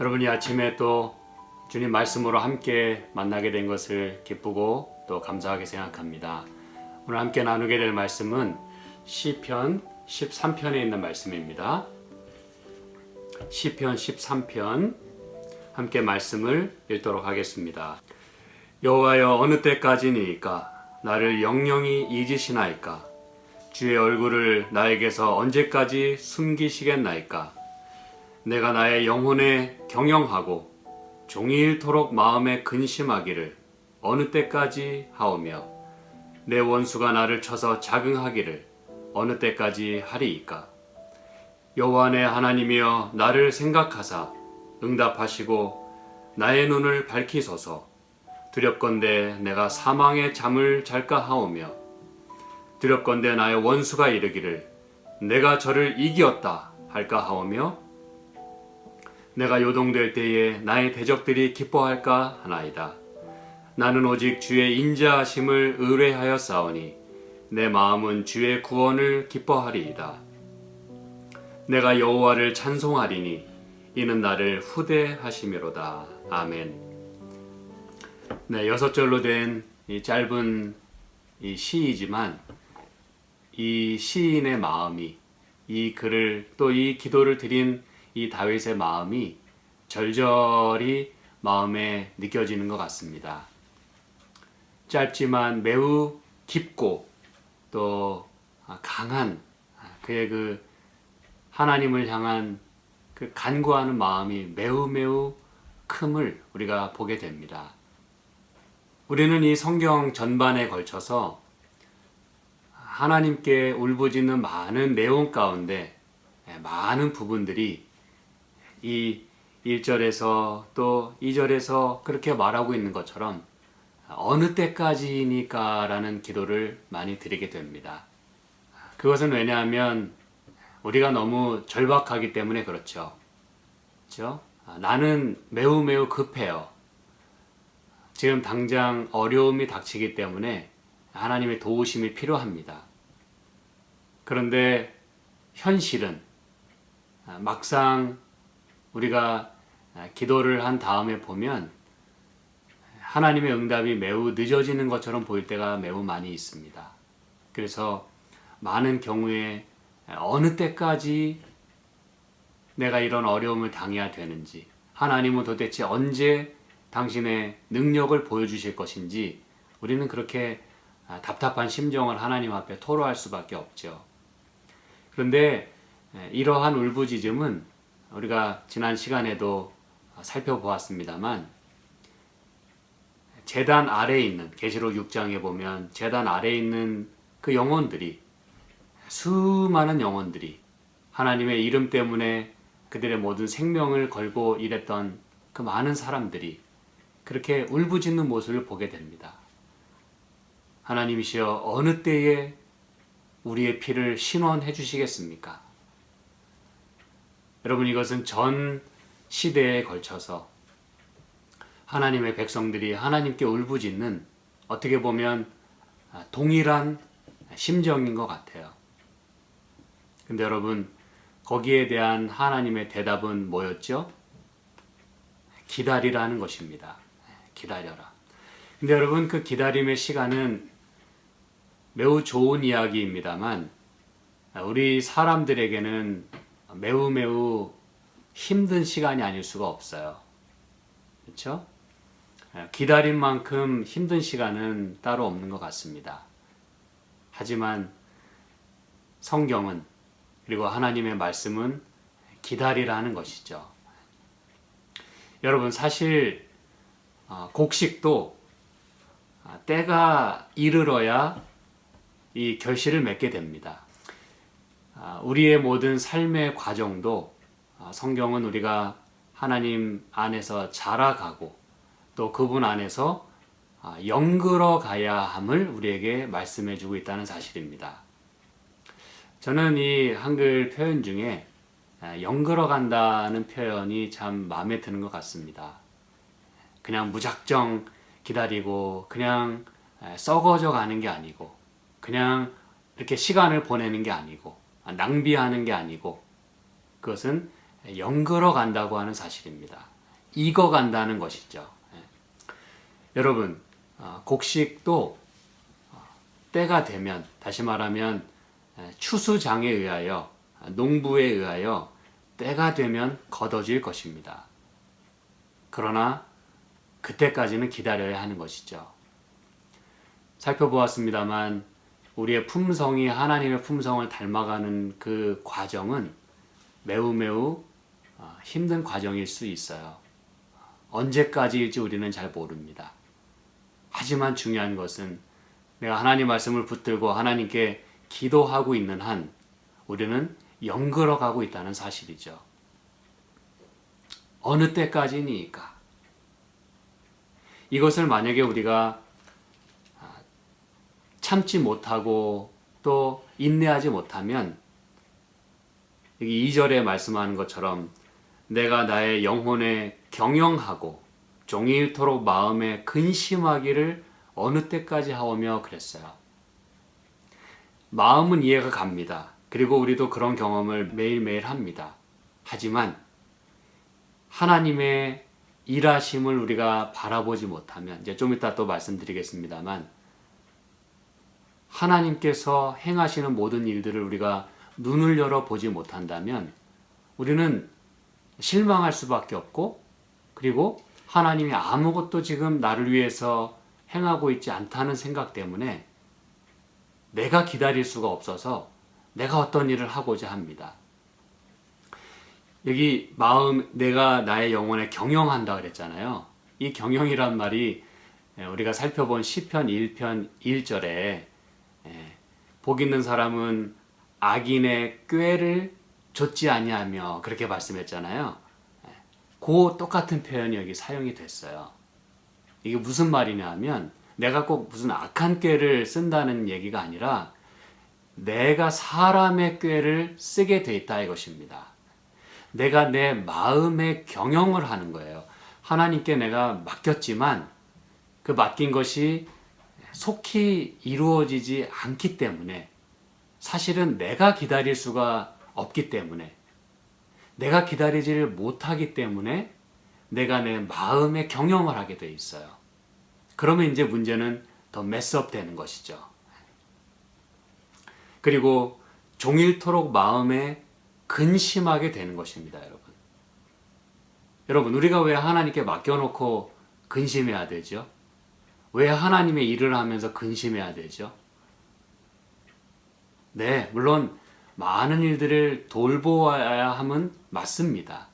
여러분이 아침에 또 주님 말씀으로 함께 만나게 된 것을 기쁘고 또 감사하게 생각합니다. 오늘 함께 나누게 될 말씀은 시편 13편에 있는 말씀입니다. 시편 13편 함께 말씀을 읽도록 하겠습니다. 여호와여, 어느 때까지니까 나를 영영히 잊으시나이까? 주의 얼굴을 나에게서 언제까지 숨기시겠나이까? 내가 나의 영혼에 경영하고 종일토록 마음에 근심하기를 어느 때까지 하오며, 내 원수가 나를 쳐서 자긍하기를 어느 때까지 하리이까? 여호와 내 하나님이여, 나를 생각하사 응답하시고 나의 눈을 밝히소서. 두렵건대 내가 사망의 잠을 잘까 하오며, 두렵건대 나의 원수가 이르기를 내가 저를 이기었다 할까 하오며, 내가 요동될 때에 나의 대적들이 기뻐할까 하나이다. 나는 오직 주의 인자하심을 의뢰하였사오니 내 마음은 주의 구원을 기뻐하리이다. 내가 여호와를 찬송하리니 이는 나를 후대하심이로다. 아멘. 네, 6절로 된 이 짧은 이 시이지만 이 시인의 마음이, 이 글을 또 이 기도를 드린 이 다윗의 마음이 절절히 마음에 느껴지는 것 같습니다. 짧지만 매우 깊고 또 강한 그의 그 하나님을 향한 그 간구하는 마음이 매우 큼을 우리가 보게 됩니다. 우리는 이 성경 전반에 걸쳐서 하나님께 울부짖는 많은 내용 가운데 많은 부분들이 이 1절에서 또 2절에서 그렇게 말하고 있는 것처럼 어느 때까지니까 라는 기도를 많이 드리게 됩니다. 그것은 왜냐하면 우리가 너무 절박하기 때문에 그렇죠. 그렇죠? 나는 매우 급해요. 지금 당장 어려움이 닥치기 때문에 하나님의 도우심이 필요합니다. 그런데 현실은 막상 우리가 기도를 한 다음에 보면 하나님의 응답이 매우 늦어지는 것처럼 보일 때가 매우 많이 있습니다. 그래서 많은 경우에 어느 때까지 내가 이런 어려움을 당해야 되는지, 하나님은 도대체 언제 당신의 능력을 보여주실 것인지 우리는 그렇게 답답한 심정을 하나님 앞에 토로할 수밖에 없죠. 그런데 이러한 울부짖음은 우리가 지난 시간에도 살펴보았습니다만, 제단 아래에 있는, 계시록 6장에 보면 제단 아래에 있는 그 영혼들이, 수많은 영혼들이 하나님의 이름 때문에 그들의 모든 생명을 걸고 일했던 그 많은 사람들이 그렇게 울부짖는 모습을 보게 됩니다. 하나님이시여, 어느 때에 우리의 피를 신원해 주시겠습니까? 여러분, 이것은 전 시대에 걸쳐서 하나님의 백성들이 하나님께 울부짖는, 어떻게 보면 동일한 심정인 것 같아요. 근데 여러분, 거기에 대한 하나님의 대답은 뭐였죠? 기다리라는 것입니다. 기다려라. 근데 여러분, 그 기다림의 시간은 매우 좋은 이야기입니다만 우리 사람들에게는 매우 힘든 시간이 아닐 수가 없어요. 그렇죠? 기다린 만큼 힘든 시간은 따로 없는 것 같습니다. 하지만 성경은, 그리고 하나님의 말씀은 기다리라는 것이죠. 여러분, 사실 곡식도 때가 이르러야 이 결실을 맺게 됩니다. 우리의 모든 삶의 과정도 성경은 우리가 하나님 안에서 자라가고 또 그분 안에서 영글어 가야 함을 우리에게 말씀해 주고 있다는 사실입니다. 저는 이 한글 표현 중에 영글어 간다는 표현이 참 마음에 드는 것 같습니다. 그냥 무작정 기다리고 그냥 썩어져 가는 게 아니고, 그냥 이렇게 시간을 보내는 게 아니고, 낭비하는 게 아니고, 그것은 연걸어 간다고 하는 사실입니다. 익어간다는 것이죠. 여러분, 곡식도 때가 되면, 다시 말하면 추수장에 의하여, 농부에 의하여 때가 되면 걷어질 것입니다. 그러나 그때까지는 기다려야 하는 것이죠. 살펴보았습니다만 우리의 품성이 하나님의 품성을 닮아가는 그 과정은 매우 힘든 과정일 수 있어요. 언제까지일지 우리는 잘 모릅니다. 하지만 중요한 것은 내가 하나님 말씀을 붙들고 하나님께 기도하고 있는 한 우리는 연걸어 가고 있다는 사실이죠. 어느 때까지니까? 이것을 만약에 우리가 참지 못하고 또 인내하지 못하면 여기 2절에 말씀하는 것처럼 내가 나의 영혼에 경영하고 종일토록 마음에 근심하기를 어느 때까지 하오며 그랬어요. 마음은 이해가 갑니다. 그리고 우리도 그런 경험을 매일매일 합니다. 하지만 하나님의 일하심을 우리가 바라보지 못하면, 이제 좀 이따 또 말씀드리겠습니다만, 하나님께서 행하시는 모든 일들을 우리가 눈을 열어 보지 못한다면 우리는 실망할 수밖에 없고, 그리고 하나님이 아무것도 지금 나를 위해서 행하고 있지 않다는 생각 때문에 내가 기다릴 수가 없어서 내가 어떤 일을 하고자 합니다. 여기 내가 나의 영혼에 경영한다 그랬잖아요. 이 경영이란 말이 우리가 살펴본 시편 1편 1절에 복 있는 사람은 악인의 꾀를 좇지 아니하며 그렇게 말씀했잖아요. 그 똑같은 표현이 여기 사용이 됐어요. 이게 무슨 말이냐 하면 내가 꼭 무슨 악한 꾀를 쓴다는 얘기가 아니라 내가 사람의 꾀를 쓰게 돼 있다 이것입니다. 내가 내 마음의 경영을 하는 거예요. 하나님께 내가 맡겼지만 그 맡긴 것이 속히 이루어지지 않기 때문에, 사실은 내가 기다릴 수가 없기 때문에, 내가 기다리지를 못하기 때문에 내가 내 마음의 경영을 하게 돼 있어요. 그러면 이제 문제는 더 메스업 되는 것이죠. 그리고 종일토록 마음에 근심하게 되는 것입니다, 여러분. 여러분, 우리가 왜 하나님께 맡겨놓고 근심해야 되죠? 왜 하나님의 일을 하면서 근심해야 되죠? 네, 물론 많은 일들을 돌보아야 함은 맞습니다.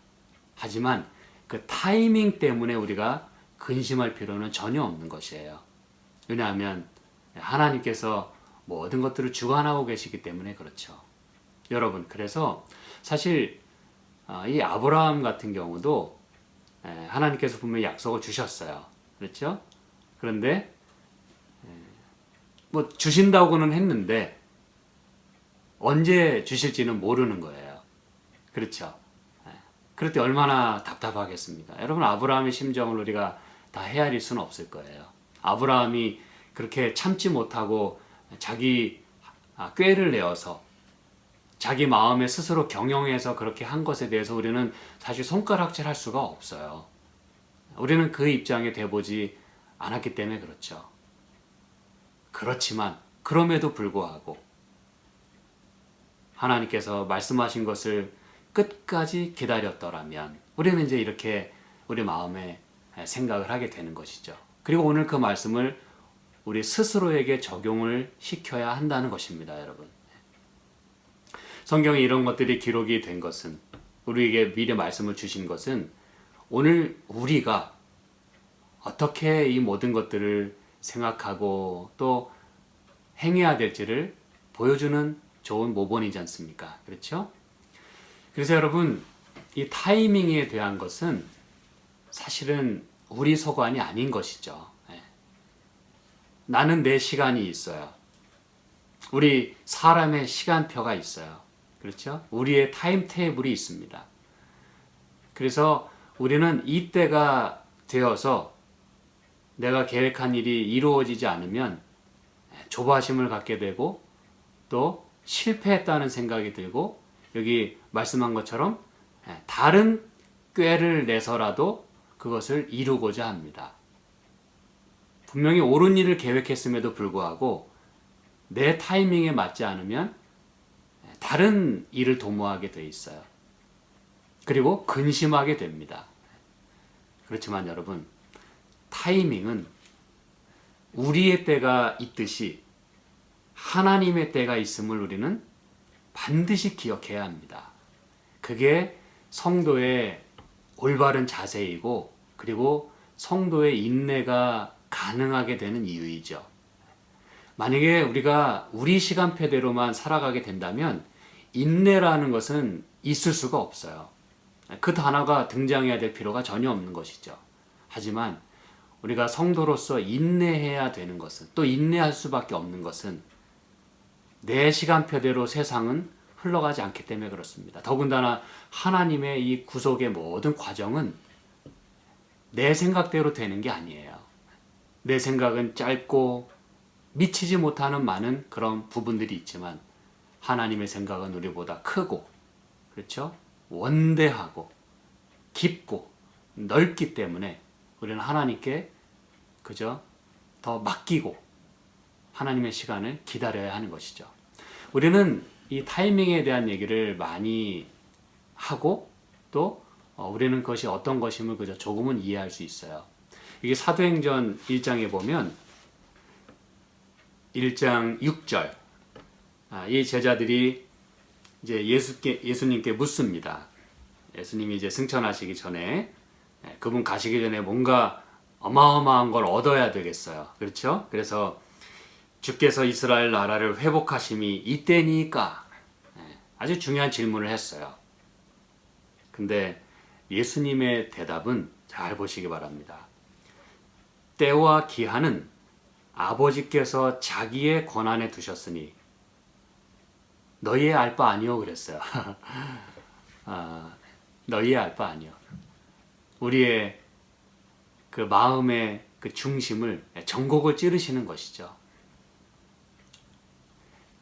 하지만 그 타이밍 때문에 우리가 근심할 필요는 전혀 없는 것이에요. 왜냐하면 하나님께서 모든 것들을 주관하고 계시기 때문에 그렇죠. 여러분, 그래서 사실 이 아브라함 같은 경우도 하나님께서 분명히 약속을 주셨어요. 그렇죠? 그런데 뭐 주신다고는 했는데 언제 주실지는 모르는 거예요. 그렇죠? 그럴 때 얼마나 답답하겠습니까? 여러분, 아브라함의 심정을 우리가 다 헤아릴 수는 없을 거예요. 아브라함이 그렇게 참지 못하고 자기 꾀를 내어서 자기 마음에 스스로 경영해서 그렇게 한 것에 대해서 우리는 사실 손가락질 할 수가 없어요. 우리는 그 입장에 돼보지 않았기 때문에 그렇죠. 그렇지만 그럼에도 불구하고 하나님께서 말씀하신 것을 끝까지 기다렸더라면 우리는 이제 이렇게 우리 마음에 생각을 하게 되는 것이죠. 그리고 오늘 그 말씀을 우리 스스로에게 적용을 시켜야 한다는 것입니다, 여러분. 성경에 이런 것들이 기록이 된 것은, 우리에게 미리 말씀을 주신 것은 오늘 우리가 어떻게 이 모든 것들을 생각하고 또 행해야 될지를 보여주는 좋은 모본이지 않습니까? 그렇죠? 그래서 여러분, 이 타이밍에 대한 것은 사실은 우리 소관이 아닌 것이죠. 나는 내 시간이 있어요. 우리 사람의 시간표가 있어요. 그렇죠? 우리의 타임테이블이 있습니다. 그래서 우리는 이때가 되어서 내가 계획한 일이 이루어지지 않으면 조바심을 갖게 되고 또 실패했다는 생각이 들고, 여기 말씀한 것처럼 다른 꾀를 내서라도 그것을 이루고자 합니다. 분명히 옳은 일을 계획했음에도 불구하고 내 타이밍에 맞지 않으면 다른 일을 도모하게 돼 있어요. 그리고 근심하게 됩니다. 그렇지만 여러분, 타이밍은 우리의 때가 있듯이 하나님의 때가 있음을 우리는 반드시 기억해야 합니다. 그게 성도의 올바른 자세이고, 그리고 성도의 인내가 가능하게 되는 이유이죠. 만약에 우리가 우리 시간표대로만 살아가게 된다면 인내라는 것은 있을 수가 없어요. 그 단어가 등장해야 될 필요가 전혀 없는 것이죠. 하지만 우리가 성도로서 인내해야 되는 것은, 또 인내할 수밖에 없는 것은 내 시간표대로 세상은 흘러가지 않기 때문에 그렇습니다. 더군다나 하나님의 이 구속의 모든 과정은 내 생각대로 되는 게 아니에요. 내 생각은 짧고 미치지 못하는 많은 그런 부분들이 있지만 하나님의 생각은 우리보다 크고, 그렇죠? 원대하고 깊고 넓기 때문에 우리는 하나님께 그저 더 맡기고 하나님의 시간을 기다려야 하는 것이죠. 우리는 이 타이밍에 대한 얘기를 많이 하고 또 우리는 그것이 어떤 것임을 그저 조금은 이해할 수 있어요. 이게 사도행전 1장에 보면 1장 6절, 이 제자들이 이제 예수님께 묻습니다. 예수님이 이제 승천하시기 전에, 그분 가시기 전에 뭔가 어마어마한 걸 얻어야 되겠어요. 그렇죠? 그래서 주께서 이스라엘 나라를 회복하심이 이때니까, 아주 중요한 질문을 했어요. 근데 예수님의 대답은 잘 보시기 바랍니다. 때와 기한은 아버지께서 자기의 권한에 두셨으니 너희의 알 바 아니오 그랬어요. 너희의 알 바 아니오. 우리의 그 마음의 그 중심을, 전곡을 찌르시는 것이죠.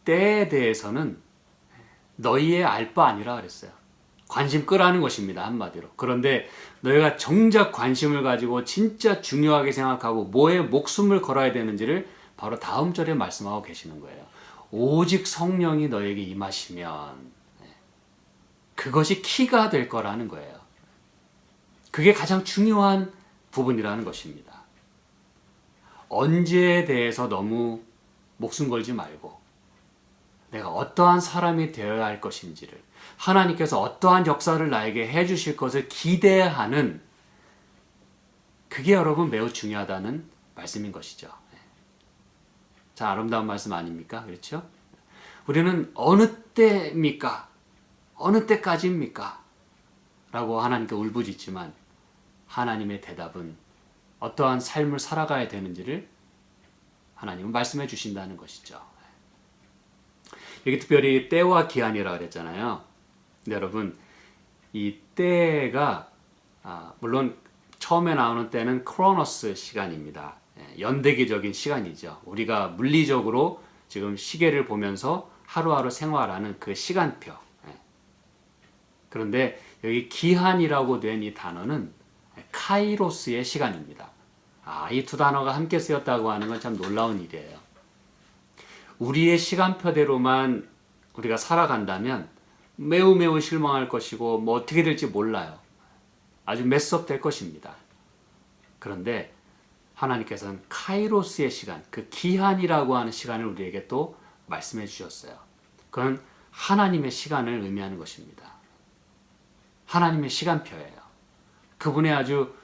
때에 대해서는 너희의 알 바 아니라 그랬어요. 관심 끄라는 것입니다, 한마디로. 그런데 너희가 정작 관심을 가지고 진짜 중요하게 생각하고 뭐에 목숨을 걸어야 되는지를 바로 다음 절에 말씀하고 계시는 거예요. 오직 성령이 너에게 임하시면 그것이 키가 될 거라는 거예요. 그게 가장 중요한 부분이라는 것입니다. 언제에 대해서 너무 목숨 걸지 말고 내가 어떠한 사람이 되어야 할 것인지를, 하나님께서 어떠한 역사를 나에게 해주실 것을 기대하는, 그게 여러분 매우 중요하다는 말씀인 것이죠. 자, 아름다운 말씀 아닙니까? 그렇죠? 우리는 어느 때입니까? 어느 때까지입니까? 라고 하나님께 울부짖지만 하나님의 대답은 어떠한 삶을 살아가야 되는지를 하나님은 말씀해 주신다는 것이죠. 여기 특별히 때와 기한이라고 그랬잖아요. 근데 여러분, 이 때가 물론 처음에 나오는 때는 크로노스 시간입니다. 연대기적인 시간이죠. 우리가 물리적으로 지금 시계를 보면서 하루하루 생활하는 그 시간표. 그런데 여기 기한이라고 된 이 단어는 카이로스의 시간입니다. 이 두 단어가 함께 쓰였다고 하는 건 참 놀라운 일이에요. 우리의 시간표대로만 우리가 살아간다면 매우 실망할 것이고 뭐 어떻게 될지 몰라요. 아주 메스업 될 것입니다. 그런데 하나님께서는 카이로스의 시간, 그 기한이라고 하는 시간을 우리에게 또 말씀해 주셨어요. 그건 하나님의 시간을 의미하는 것입니다. 하나님의 시간표예요. 그분의 아주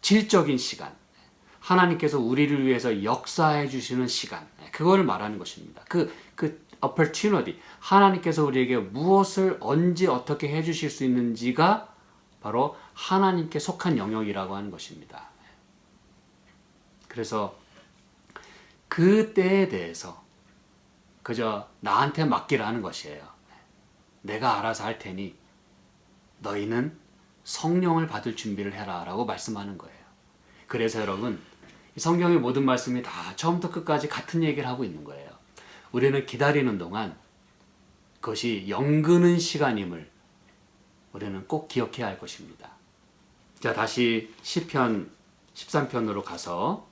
질적인 시간, 하나님께서 우리를 위해서 역사해 주시는 시간, 그걸 말하는 것입니다. 그 opportunity, 하나님께서 우리에게 무엇을 언제 어떻게 해 주실 수 있는지가 바로 하나님께 속한 영역이라고 하는 것입니다. 그래서 그 때에 대해서 그저 나한테 맡기라는 것이에요. 내가 알아서 할 테니 너희는 성령을 받을 준비를 해라 라고 말씀하는 거예요. 그래서 여러분, 성경의 모든 말씀이 다 처음부터 끝까지 같은 얘기를 하고 있는 거예요. 우리는 기다리는 동안 그것이 영그는 시간임을 우리는 꼭 기억해야 할 것입니다. 자, 다시 시편 13편으로 가서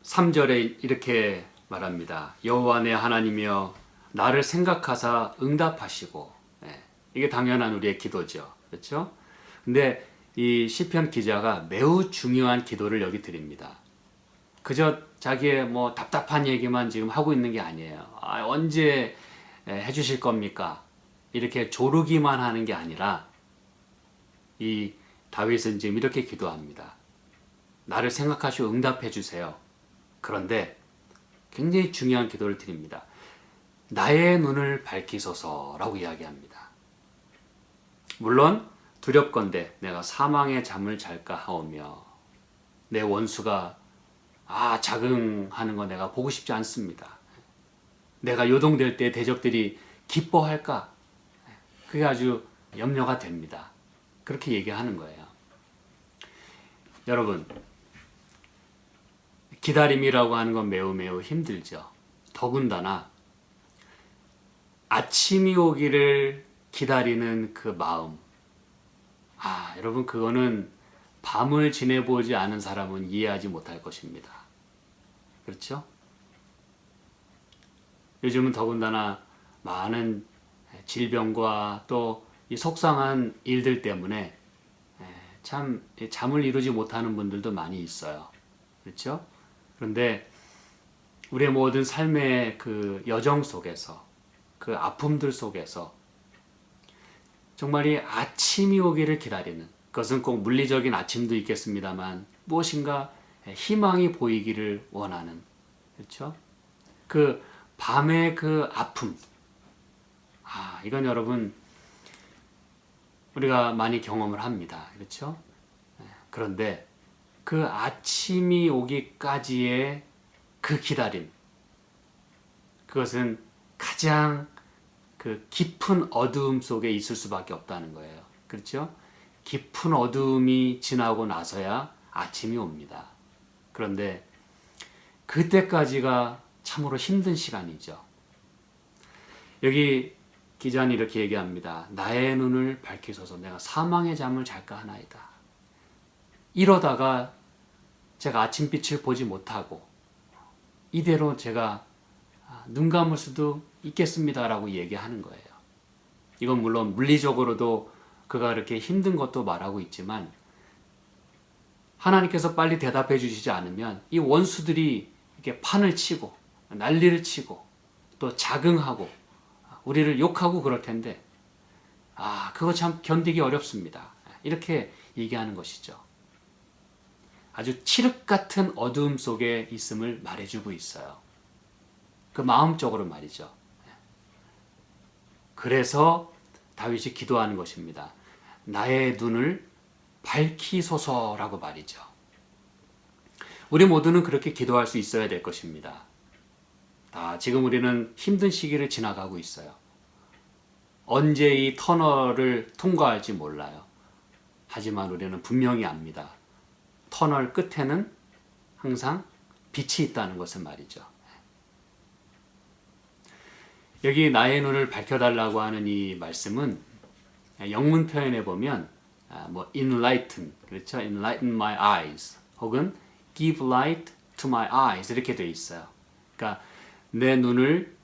3절에 이렇게 말합니다. 여호와 내 하나님이여 나를 생각하사 응답하시고. 이게 당연한 우리의 기도죠. 그렇죠? 근데 이 시편 기자가 매우 중요한 기도를 여기 드립니다. 그저 자기의 뭐 답답한 얘기만 지금 하고 있는 게 아니에요. 언제 해주실 겁니까? 이렇게 조르기만 하는 게 아니라 이 다윗은 지금 이렇게 기도합니다. 나를 생각하시고 응답해 주세요. 그런데 굉장히 중요한 기도를 드립니다. 나의 눈을 밝히소서라고 이야기합니다. 물론 두렵건대 내가 사망의 잠을 잘까 하오며 내 원수가 자긍하는 거 내가 보고 싶지 않습니다. 내가 요동될 때 대적들이 기뻐할까? 그게 아주 염려가 됩니다. 그렇게 얘기하는 거예요. 여러분, 기다림이라고 하는 건 매우 매우 힘들죠. 더군다나 아침이 오기를 기다리는 그 마음. 여러분, 그거는 밤을 지내보지 않은 사람은 이해하지 못할 것입니다. 그렇죠? 요즘은 더군다나 많은 질병과 또 이 속상한 일들 때문에 참 잠을 이루지 못하는 분들도 많이 있어요. 그렇죠? 그런데 우리의 모든 삶의 그 여정 속에서, 그 아픔들 속에서 정말 이 아침이 오기를 기다리는, 그것은 꼭 물리적인 아침도 있겠습니다만 무엇인가 희망이 보이기를 원하는, 그렇죠? 그 밤의 그 아픔, 이건 여러분 우리가 많이 경험을 합니다. 그렇죠? 그런데 그 아침이 오기까지의 그 기다림, 그것은 가장 그 깊은 어두움 속에 있을 수밖에 없다는 거예요. 그렇죠? 깊은 어두움이 지나고 나서야 아침이 옵니다. 그런데 그때까지가 참으로 힘든 시간이죠. 여기 기자는 이렇게 얘기합니다. 나의 눈을 밝히소서 내가 사망의 잠을 잘까 하나이다. 이러다가 제가 아침빛을 보지 못하고 이대로 제가 눈 감을 수도 있겠습니다라고 얘기하는 거예요. 이건 물론 물리적으로도 그가 그렇게 힘든 것도 말하고 있지만 하나님께서 빨리 대답해 주시지 않으면 이 원수들이 이렇게 판을 치고 난리를 치고 또 자긍하고 우리를 욕하고 그럴 텐데 그거 참 견디기 어렵습니다. 이렇게 얘기하는 것이죠. 아주 칠흑 같은 어두움 속에 있음을 말해주고 있어요. 그 마음적으로 말이죠. 그래서 다윗이 기도하는 것입니다. 나의 눈을 밝히소서라고 말이죠. 우리 모두는 그렇게 기도할 수 있어야 될 것입니다. 지금 우리는 힘든 시기를 지나가고 있어요. 언제 이 터널을 통과할지 몰라요. 하지만 우리는 분명히 압니다. 터널 끝에는 항상 빛이 있다는 것을 말이죠. 여기 나의 눈을 밝혀달라고 하는 이 말씀은 영문 표현에 보면 enlighten, 그렇죠? enlighten my eyes 혹은 give light to my eyes 이렇게 되어 있어요. 그러니까 내 눈을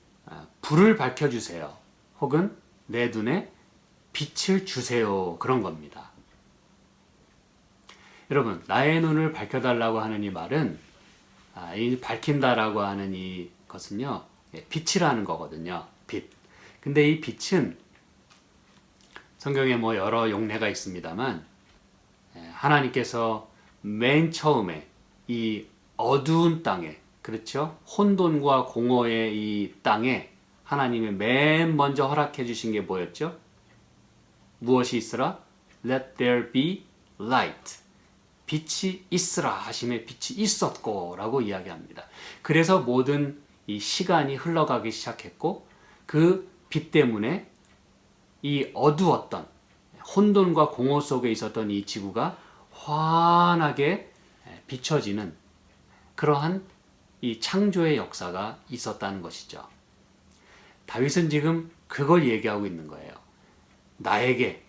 불을 밝혀주세요. 혹은 내 눈에 빛을 주세요. 그런 겁니다. 여러분, 나의 눈을 밝혀달라고 하는 이 말은 이 밝힌다라고 하는 이 것은요, 빛이라는 거거든요. 빛. 근데 이 빛은 성경에 여러 용례가 있습니다만 하나님께서 맨 처음에 이 어두운 땅에, 그렇죠? 혼돈과 공허의 이 땅에 하나님이 맨 먼저 허락해 주신 게 뭐였죠? 무엇이 있으라? Let there be light. 빛이 있으라 하심에 빛이 있었고 라고 이야기합니다. 그래서 모든 이 시간이 흘러가기 시작했고 그 빛 때문에 이 어두웠던 혼돈과 공허 속에 있었던 이 지구가 환하게 비춰지는 그러한 이 창조의 역사가 있었다는 것이죠. 다윗은 지금 그걸 얘기하고 있는 거예요. 나에게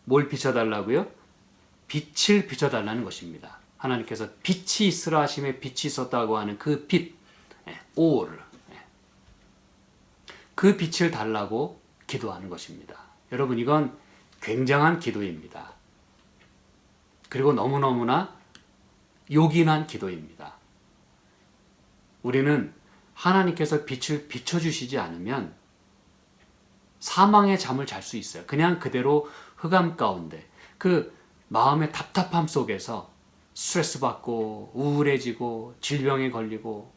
뭘 비춰달라고요? 빛을 비춰달라는 것입니다. 하나님께서 빛이 있으라 하심에 빛이 있었다고 하는 그 빛, 올, 그 빛을 달라고 기도하는 것입니다. 여러분, 이건 굉장한 기도입니다. 그리고 너무너무나 요긴한 기도입니다. 우리는 하나님께서 빛을 비춰주시지 않으면 사망의 잠을 잘 수 있어요. 그냥 그대로 흑암 가운데 그 마음의 답답함 속에서 스트레스 받고 우울해지고 질병에 걸리고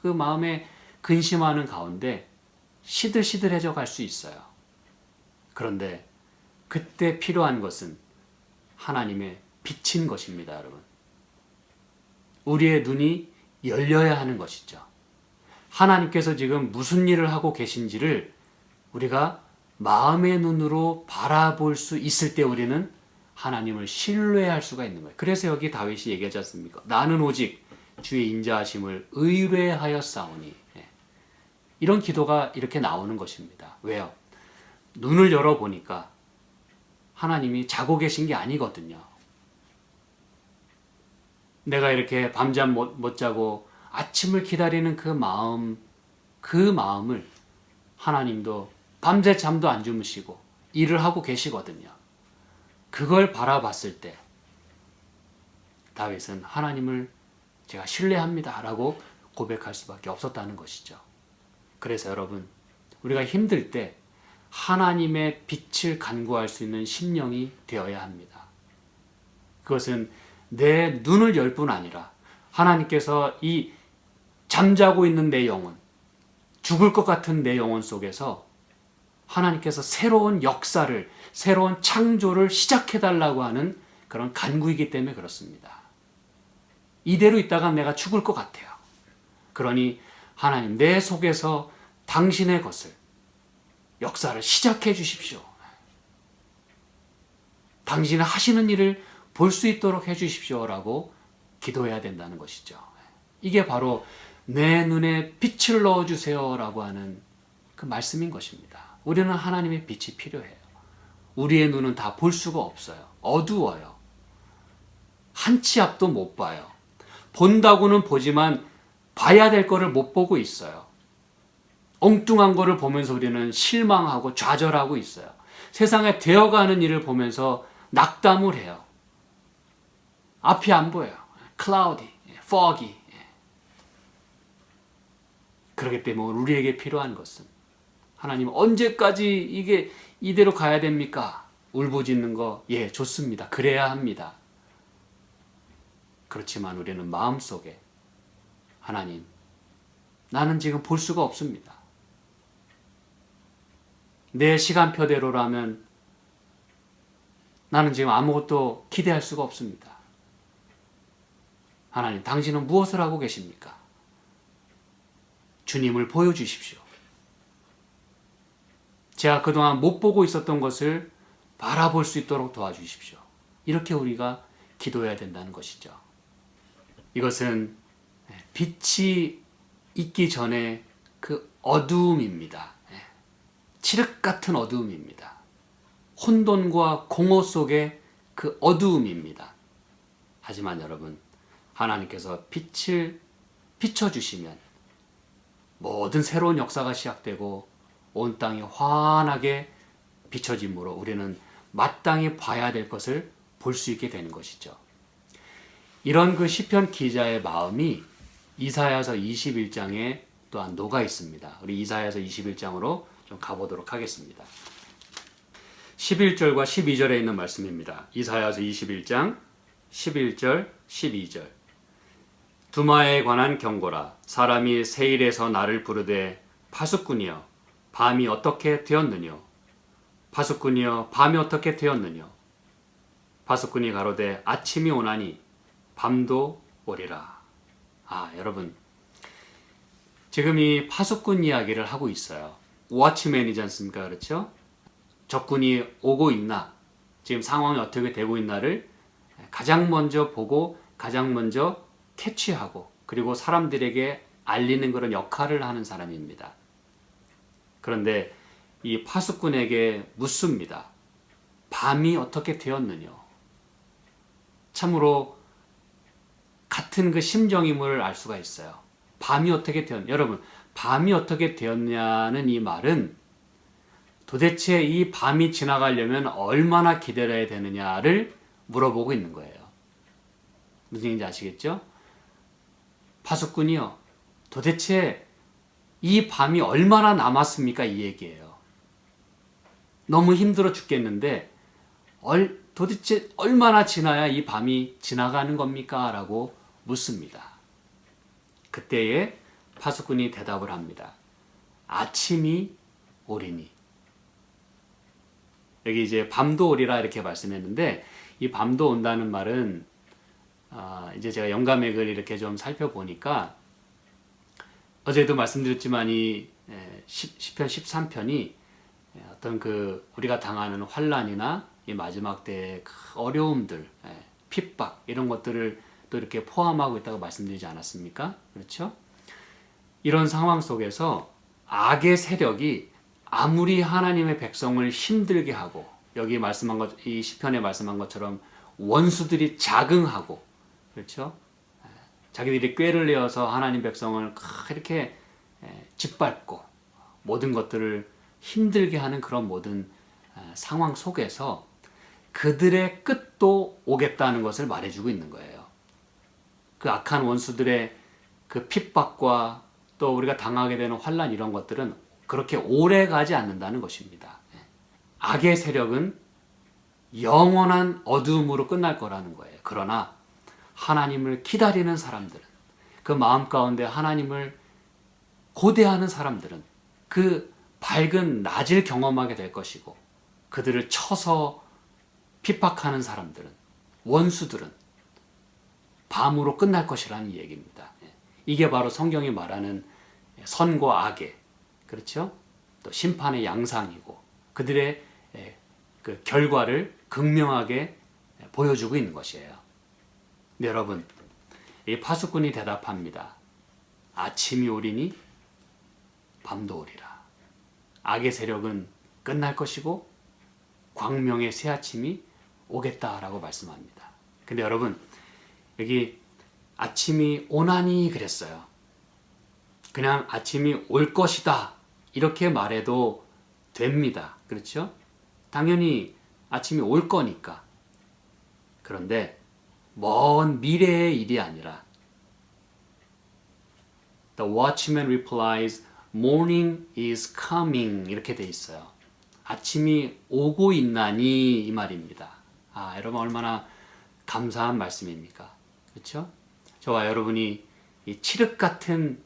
그 마음에 근심하는 가운데 시들시들해져 갈 수 있어요. 그런데 그때 필요한 것은 하나님의 빛인 것입니다, 여러분. 우리의 눈이 열려야 하는 것이죠. 하나님께서 지금 무슨 일을 하고 계신지를 우리가 마음의 눈으로 바라볼 수 있을 때 우리는 하나님을 신뢰할 수가 있는 거예요. 그래서 여기 다윗이 얘기하지 않습니까? 나는 오직 주의 인자하심을 의뢰하였사오니. 이런 기도가 이렇게 나오는 것입니다. 왜요? 눈을 열어보니까 하나님이 자고 계신 게 아니거든요. 내가 이렇게 밤잠 못 자고 아침을 기다리는 그 마음을 하나님도 밤새 잠도 안 주무시고 일을 하고 계시거든요. 그걸 바라봤을 때 다윗은 하나님을 제가 신뢰합니다 라고 고백할 수밖에 없었다는 것이죠. 그래서 여러분, 우리가 힘들 때 하나님의 빛을 간구할 수 있는 심령이 되어야 합니다. 그것은 내 눈을 열 뿐 아니라 하나님께서 이 잠자고 있는 내 영혼, 죽을 것 같은 내 영혼 속에서 하나님께서 새로운 역사를, 새로운 창조를 시작해달라고 하는 그런 간구이기 때문에 그렇습니다. 이대로 있다가 내가 죽을 것 같아요. 그러니 하나님, 내 속에서 당신의 것을, 역사를 시작해 주십시오. 당신이 하시는 일을 볼 수 있도록 해 주십시오라고 기도해야 된다는 것이죠. 이게 바로 내 눈에 빛을 넣어주세요라고 하는 그 말씀인 것입니다. 우리는 하나님의 빛이 필요해요. 우리의 눈은 다 볼 수가 없어요. 어두워요. 한 치 앞도 못 봐요. 본다고는 보지만 봐야 될 거를 못 보고 있어요. 엉뚱한 거를 보면서 우리는 실망하고 좌절하고 있어요. 세상에 되어가는 일을 보면서 낙담을 해요. 앞이 안 보여요. cloudy, foggy. 그렇기 때문에 우리에게 필요한 것은 하나님, 언제까지 이게 이대로 가야 됩니까? 울부짖는 거, 예, 좋습니다. 그래야 합니다. 그렇지만 우리는 마음속에 하나님, 나는 지금 볼 수가 없습니다. 내 시간표대로라면 나는 지금 아무것도 기대할 수가 없습니다. 하나님, 당신은 무엇을 하고 계십니까? 주님을 보여주십시오. 제가 그동안 못 보고 있었던 것을 바라볼 수 있도록 도와주십시오. 이렇게 우리가 기도해야 된다는 것이죠. 이것은 빛이 있기 전에 그 어두움입니다. 칠흑 같은 어두움입니다. 혼돈과 공허 속의 그 어두움입니다. 하지만 여러분, 하나님께서 빛을 비춰주시면 모든 새로운 역사가 시작되고 온 땅이 환하게 비춰짐으로 우리는 마땅히 봐야 될 것을 볼 수 있게 되는 것이죠. 이런 그 시편 기자의 마음이 이사야서 21장에 또한 녹아 있습니다. 우리 이사야서 21장으로 좀 가보도록 하겠습니다. 11절과 12절에 있는 말씀입니다. 이사야서 21장 11절 12절. 두마에 관한 경고라. 사람이 세일에서 나를 부르되 파수꾼이여 밤이 어떻게 되었느뇨? 파수꾼이여 밤이 어떻게 되었느뇨? 파수꾼이 가로되 아침이 오나니 밤도 오리라. 여러분, 지금 이 파수꾼 이야기를 하고 있어요. 워치맨이지 않습니까? 그렇죠? 적군이 오고 있나, 지금 상황이 어떻게 되고 있나를 가장 먼저 보고 가장 먼저 캐치하고 그리고 사람들에게 알리는 그런 역할을 하는 사람입니다. 그런데 이 파수꾼에게 묻습니다. 밤이 어떻게 되었느냐. 참으로 같은 그 심정임을 알 수가 있어요. 밤이 어떻게 되었냐. 여러분, 밤이 어떻게 되었냐는 이 말은 도대체 이 밤이 지나가려면 얼마나 기다려야 되느냐를 물어보고 있는 거예요. 무슨 얘기인지 아시겠죠? 파수꾼이요. 도대체 이 밤이 얼마나 남았습니까? 이 얘기예요. 너무 힘들어 죽겠는데 도대체 얼마나 지나야 이 밤이 지나가는 겁니까? 라고 묻습니다. 그때에 파수꾼이 대답을 합니다. 아침이 오리니. 여기 이제 밤도 오리라 이렇게 말씀했는데 이 밤도 온다는 말은 이제 제가 영감액을 이렇게 좀 살펴보니까 어제도 말씀드렸지만 이 시편 13편이 어떤 그 우리가 당하는 환난이나 이 마지막 때의 그 어려움들, 핍박 이런 것들을 또 이렇게 포함하고 있다고 말씀드리지 않았습니까? 그렇죠? 이런 상황 속에서 악의 세력이 아무리 하나님의 백성을 힘들게 하고 여기 말씀한 것, 이 시편에 말씀한 것처럼 원수들이 자긍하고 그렇죠? 자기들이 꾀를 내어서 하나님 백성을 이렇게 짓밟고 모든 것들을 힘들게 하는 그런 모든 상황 속에서 그들의 끝도 오겠다는 것을 말해주고 있는 거예요. 그 악한 원수들의 그 핍박과 또 우리가 당하게 되는 환난 이런 것들은 그렇게 오래 가지 않는다는 것입니다. 악의 세력은 영원한 어두움으로 끝날 거라는 거예요. 그러나 하나님을 기다리는 사람들은, 그 마음 가운데 하나님을 고대하는 사람들은 그 밝은 낮을 경험하게 될 것이고, 그들을 쳐서 핍박하는 사람들은, 원수들은 밤으로 끝날 것이라는 얘기입니다. 이게 바로 성경이 말하는 선과 악의, 그렇죠? 또 심판의 양상이고 그들의 그 결과를 극명하게 보여주고 있는 것이에요. 네, 여러분, 이 파수꾼이 대답합니다. 아침이 오리니 밤도 오리라. 악의 세력은 끝날 것이고 광명의 새 아침이 오겠다라고 말씀합니다. 근데 여러분, 여기 아침이 오나니 그랬어요. 그냥 아침이 올 것이다 이렇게 말해도 됩니다. 그렇죠? 당연히 아침이 올 거니까. 그런데 먼 미래의 일이 아니라 The watchman replies, morning is coming 이렇게 돼 있어요. 아침이 오고 있나니 이 말입니다. 여러분 얼마나 감사한 말씀입니까? 그렇죠? 저와 여러분이 이 칠흑 같은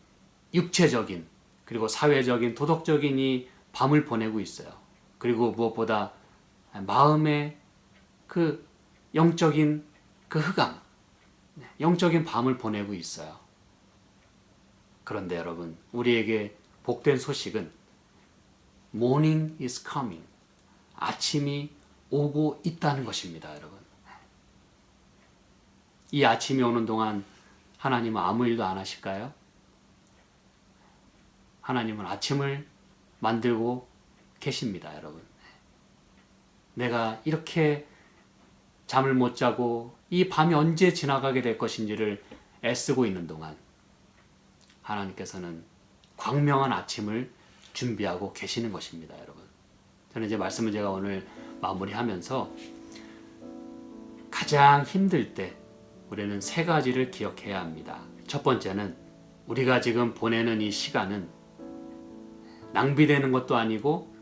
육체적인 그리고 사회적인 도덕적인 이 밤을 보내고 있어요. 그리고 무엇보다 마음의 그 영적인 그 흑암, 영적인 밤을 보내고 있어요. 그런데 여러분, 우리에게 복된 소식은 Morning is coming. 아침이 오고 있다는 것입니다, 여러분. 이 아침이 오는 동안 하나님은 아무 일도 안 하실까요? 하나님은 아침을 만들고 계십니다, 여러분. 내가 이렇게 잠을 못 자고 이 밤이 언제 지나가게 될 것인지를 애쓰고 있는 동안 하나님께서는 광명한 아침을 준비하고 계시는 것입니다, 여러분. 저는 이제 말씀을 제가 오늘 마무리하면서 가장 힘들 때 우리는 세 가지를 기억해야 합니다. 첫 번째는 우리가 지금 보내는 이 시간은 낭비되는 것도 아니고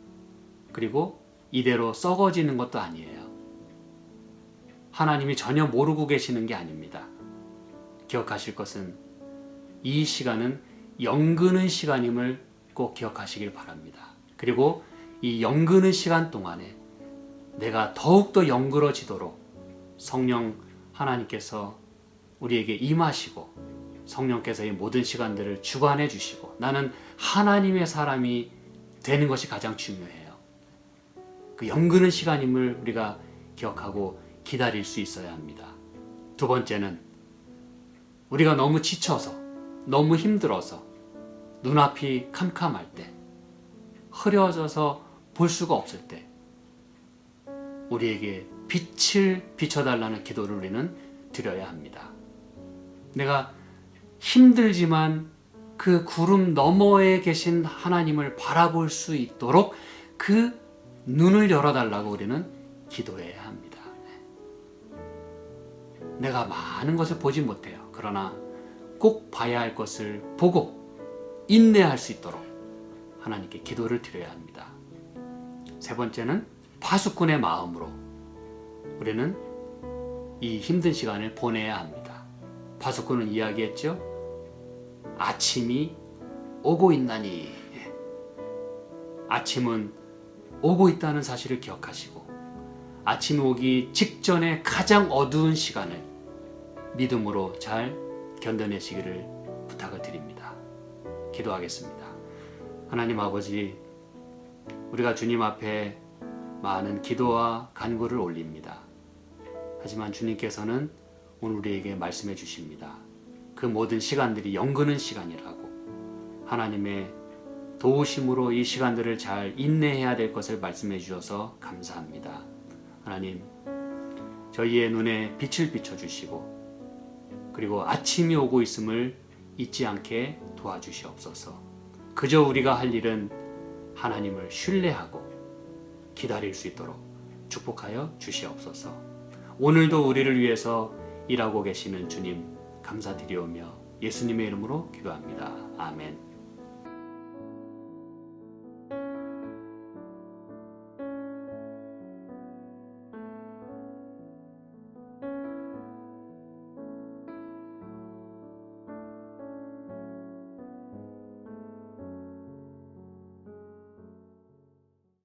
그리고 이대로 썩어지는 것도 아니에요. 하나님이 전혀 모르고 계시는 게 아닙니다. 기억하실 것은 이 시간은 영그는 시간임을 꼭 기억하시길 바랍니다. 그리고 이 영그는 시간 동안에 내가 더욱더 영그러지도록 성령 하나님께서 우리에게 임하시고 성령께서 이 모든 시간들을 주관해 주시고 나는 하나님의 사람이 되는 것이 가장 중요해요. 그 영그는 시간임을 우리가 기억하고 기다릴 수 있어야 합니다. 두 번째는 우리가 너무 지쳐서 너무 힘들어서 눈앞이 캄캄할 때 흐려져서 볼 수가 없을 때 우리에게 빛을 비춰달라는 기도를 우리는 드려야 합니다. 내가 힘들지만 그 구름 너머에 계신 하나님을 바라볼 수 있도록 그 눈을 열어달라고 우리는 기도해야 합니다. 내가 많은 것을 보지 못해요. 그러나 꼭 봐야 할 것을 보고 인내할 수 있도록 하나님께 기도를 드려야 합니다. 세 번째는 파수꾼의 마음으로 우리는 이 힘든 시간을 보내야 합니다. 파수꾼은 이야기했죠. 아침이 오고 있나니. 아침은 오고 있다는 사실을 기억하시고 아침이 오기 직전에 가장 어두운 시간을 믿음으로 잘 견뎌내시기를 부탁을 드립니다. 기도하겠습니다. 하나님 아버지, 우리가 주님 앞에 많은 기도와 간구를 올립니다. 하지만 주님께서는 오늘 우리에게 말씀해 주십니다. 그 모든 시간들이 영그는 시간이라고, 하나님의 도우심으로 이 시간들을 잘 인내해야 될 것을 말씀해 주셔서 감사합니다. 하나님, 저희의 눈에 빛을 비춰주시고 그리고 아침이 오고 있음을 잊지 않게 도와주시옵소서. 그저 우리가 할 일은 하나님을 신뢰하고 기다릴 수 있도록 축복하여 주시옵소서. 오늘도 우리를 위해서 일하고 계시는 주님 감사드리오며 예수님의 이름으로 기도합니다. 아멘.